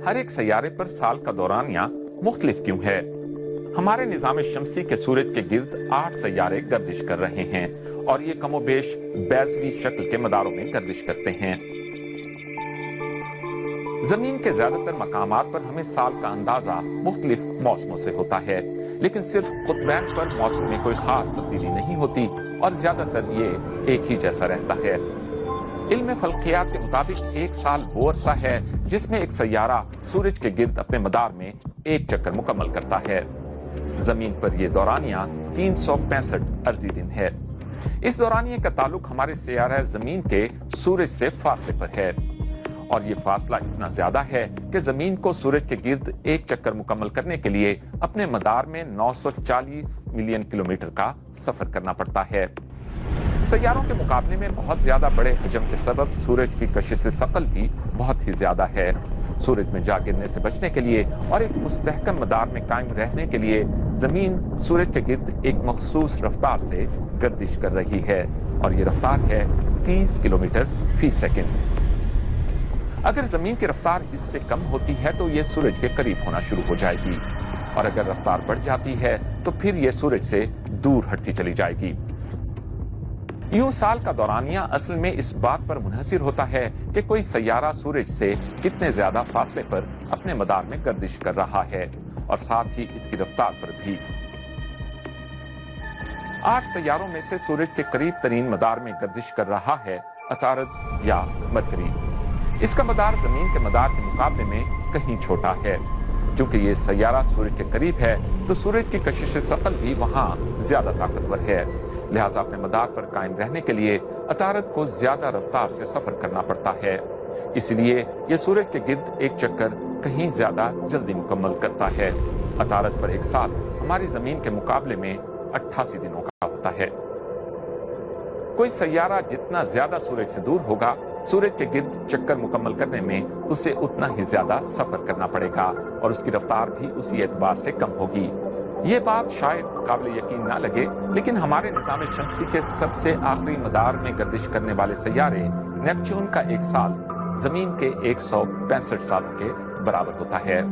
हर एक सैयारे पर साल का दौरानिया मुख्तलिफ क्यों है? हमारे निजाम शमसी के सूरज के गिर्द 8 सैयारे गर्दिश कर रहे हैं और ये कमोबेश बैज़वी शक्ल के मदारों में गर्दिश करते हैं। जमीन के ज्यादातर मकामात पर हमें साल का अंदाजा मुख्तलिफ मौसमों से होता है, लेकिन सिर्फ कुतबैन पर मौसम में कोई खास तब्दीली नहीं होती और ज्यादातर ये एक ही जैसा रहता है। इल्म फल्कियात के मुताबिक एक साल वो अरसा है जिसमें एक सैयारा सूरज के गिर्द अपने मदार में एक चक्कर मुकम्मल करता है। जमीन पर यह दौरानिया 365 अर्जी दिन है। इस दौरानिये का ताल्लुक हमारे सैयारा जमीन के सूरज से फासले पर है और ये फासला इतना ज्यादा है कि जमीन को सूरज के गिर्द एक चक्कर मुकम्मल करने के लिए अपने मदार में 940 मिलियन किलोमीटर का सफर करना पड़ता है। सैयारों के मुकाबले में बहुत ज्यादा बड़े हजम के सबब सूरज की कशिश सकल भी बहुत ही ज्यादा है। सूरज में जा गिरने से बचने के लिए और एक मुस्तहकम मदार में कायम रहने के लिए जमीन सूरज के गिर्द एक मखसूस रफ्तार से गर्दिश कर रही है और ये रफ्तार है 30 किलोमीटर फी सेकंड। अगर जमीन की रफ्तार इससे कम होती है तो ये सूरज के करीब होना शुरू हो जाएगी और अगर रफ्तार बढ़ जाती है तो फिर ये सूरज से दूर हटती चली जाएगी। यूं साल का दौरानिया असल में इस बात पर मुनहसिर होता है कि कोई सैयारा सूरज से कितने ज्यादा फासले पर अपने मदार में गर्दिश कर रहा है और साथ ही इसकी रफ्तार पर भी। 8 सैयारों में से सूरज के करीब तरीन मदार में गर्दिश कर रहा है अतारद या मरकरी। इसका मदार जमीन के मदार के मुकाबले में कहीं छोटा है। चूंकि ये सैयारा सूरज के करीब है तो सूरज की कशिश सकल भी वहां ज्यादा ताकतवर है, लिहाजा अपने मदार पर कायम रहने के लिए अतारद को ज्यादा रफ्तार से सफर करना पड़ता है। इसलिए यह सूरज के गिर्द एक चक्कर कहीं ज्यादा जल्दी मुकम्मल करता है। अतारद पर एक साल हमारी जमीन के मुकाबले में 88 दिनों का होता है। कोई सैयारा जितना ज्यादा सूरज से दूर होगा, सूरज के गिर्द चक्कर मुकम्मल करने में उसे उतना ही ज्यादा सफर करना पड़ेगा और उसकी रफ्तार भी उसी एतबार से कम होगी। ये बात शायद काबिल यकीन ना लगे, लेकिन हमारे निज़ाम शमसी के सबसे आखिरी मदार में गर्दिश करने वाले सैयारे नेपच्यून का एक साल जमीन के 165 सालों के बराबर होता है।